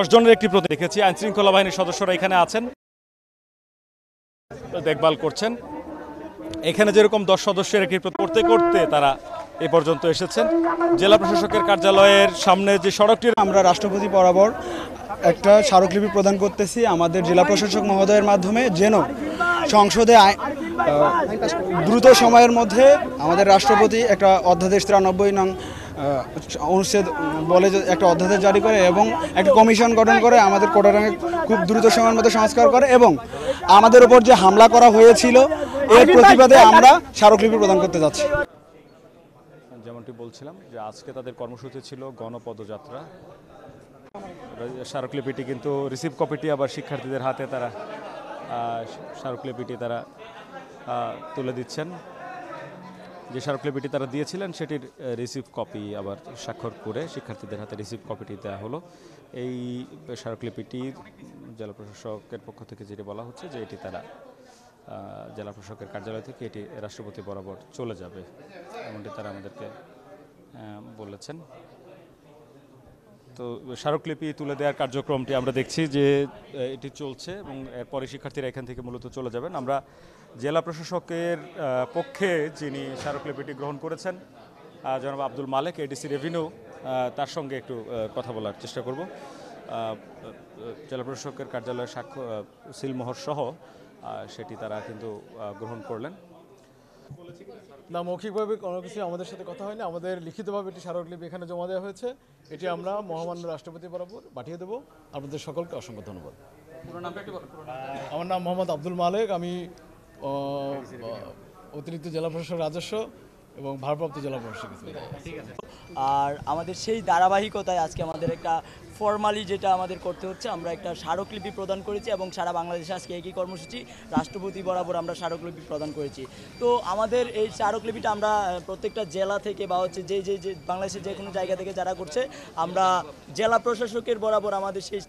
10 জনের একটি প্রতি দেখেছি। আইনশৃঙ্খলা বাহিনীর সদস্যরা এখানে আছেন, দেখভাল করছেন। এখানে যেরকম 10 সদস্যের একটি করতে করতে তারা এ পর্যন্ত এসেছেন। জেলা প্রশাসকের কার্যালয়ের সামনে যে সড়কটি, আমরা রাষ্ট্রপতি বরাবর একটা স্মারকলিপি প্রদান করতেছি আমাদের জেলা প্রশাসক মহোদয়ের মাধ্যমে, যেন সংসদে দ্রুত সময়ের মধ্যে আমাদের রাষ্ট্রপতি একটা অধ্যাদেশ 93 নং অনুচ্ছেদ বলে একটা অধ্যাদেশ জারি করে এবং একটা কমিশন গঠন করে আমাদের কোটারঙে খুব দ্রুত সময়ের মধ্যে সংস্কার করে এবং আমাদের উপর যে হামলা করা হয়েছিল এর প্রতিবাদে আমরা স্মারকলিপি প্রদান করতে যাচ্ছি। যেমনটি বলছিলাম যে আজকে তাদের কর্মসূচি ছিল গণপদযাত্রা। স্মারকলিপিটি কিন্তু রিসিভ কপিটি আবার শিক্ষার্থীদের হাতে তারা স্মারকলিপিটি তারা তুলে দিচ্ছেন। যে স্মারকলিপিটি তারা দিয়েছিলেন সেটির রিসিভ কপি আবার স্বাক্ষর করে শিক্ষার্থীদের হাতে রিসিভ কপিটি দেওয়া হলো। এই স্মারকলিপিটি জেলা প্রশাসকের পক্ষ থেকে যেটি বলা হচ্ছে যে এটি তারা জেলা প্রশাসকের কার্যালয় থেকে এটি রাষ্ট্রপতি বরাবর চলে যাবে, এমনটি তারা আমাদেরকে বলেছেন। তো স্মারকলিপি তুলে দেওয়ার কার্যক্রমটি আমরা দেখছি যে এটি চলছে এবং এরপরে শিক্ষার্থীরা এখান থেকে মূলত চলে যাবেন। আমরা জেলা প্রশাসকের পক্ষে যিনি স্মারকলিপিটি গ্রহণ করেছেন জনাব আব্দুল মালেক, এডিসি রেভিনিউ, তার সঙ্গে একটু কথা বলার চেষ্টা করব। জেলা প্রশাসকের কার্যালয়ের সিলমোহর সহ সেটি তারা কিন্তু গ্রহণ করলেন। না, মৌখিকভাবে কোনো কিছু আমাদের সাথে কথা হয়নি, আমাদের লিখিতভাবে একটি স্মারকলিপি এখানে জমা দেওয়া হয়েছে। এটি আমরা মহামান্য রাষ্ট্রপতি বরাবর পাঠিয়ে দেবো। আপনাদের সকলকে অসংখ্য ধন্যবাদ। আমার নাম মোহাম্মদ আব্দুল মালেক, আমি অতিরিক্ত জেলা প্রশাসক রাজস্ব এবং ভারপ্রাপ্ত জেলা প্রশাসক। আর আমাদের সেই ধারাবাহিকতায় আজকে আমাদের একটা ফর্মালি যেটা আমাদের করতে হচ্ছে, আমরা একটা স্মারকলিপি প্রদান করেছি এবং সারা বাংলাদেশে আজকে একই কর্মসূচি রাষ্ট্রপতি বরাবর আমরা স্মারকলিপি প্রদান করেছি। তো আমাদের এই স্মারকলিপিটা আমরা প্রত্যেকটা জেলা থেকে বা হচ্ছে যে বাংলাদেশের যে কোনো জায়গা থেকে যারা করছে, আমরা জেলা প্রশাসকের বরাবর আমাদের সেই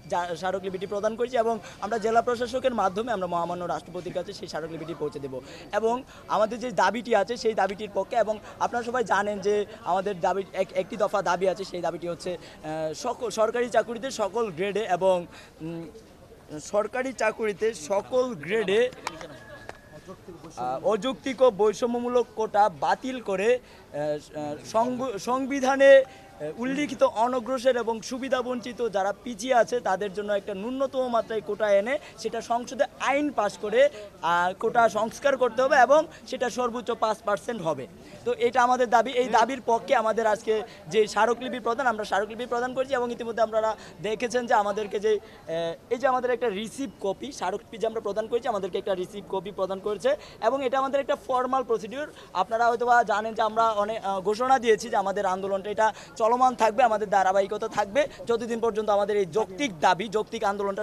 স্মারকলিপিটি প্রদান করেছি এবং আমরা জেলা প্রশাসকের মাধ্যমে আমরা মহামান্য রাষ্ট্রপতির কাছে সেই স্মারকলিপিটি পৌঁছে দেব। এবং আমাদের যে দাবিটি আছে সেই দাবিটির পক্ষে, এবং আপনারা সবাই জানেন যে আমাদের দাবি একটি দফা দাবি আছে, সেই দাবিটি হচ্ছে সরকারি চাকুরিতে সকল গ্রেডে এবং সরকারি চাকুরিতে সকল গ্রেডে অযৌক্তিক ও বৈষম্যমূলক কোটা বাতিল করে সংবিধানে উল্লিখিত অনগ্রসর এবং সুবিধাবঞ্চিত যারা পিছিয়ে আছে তাদের জন্য একটা ন্যূনতম মাত্রায় কোটা এনে সেটা সংসদে আইন পাশ করে কোটা সংস্কার করতে হবে এবং সেটা সর্বোচ্চ 5% হবে। তো এটা আমাদের দাবি। এই দাবির পক্ষে আমাদের আজকে যে স্মারকলিপি প্রদান, আমরা স্মারকলিপি প্রদান করেছি এবং ইতিমধ্যে আপনারা দেখেছেন যে আমাদেরকে যে এই যে আমাদের একটা রিসিভ কপি স্মারকলিপি যে আমরা প্রদান করেছি, আমাদেরকে একটা রিসিভ কপি প্রদান করেছে এবং এটা আমাদের একটা ফর্মাল প্রসিডিউর। আপনারা হয়তো বা জানেন যে আমরা অনেক ঘোষণা দিয়েছি যে আমাদের আন্দোলনটা এটা চলমান থাকবে, আমাদের ধারাবাহিকতা থাকবে যতদিন পর্যন্ত আমাদের এই যৌক্তিক দাবি, যৌক্তিক আন্দোলনটা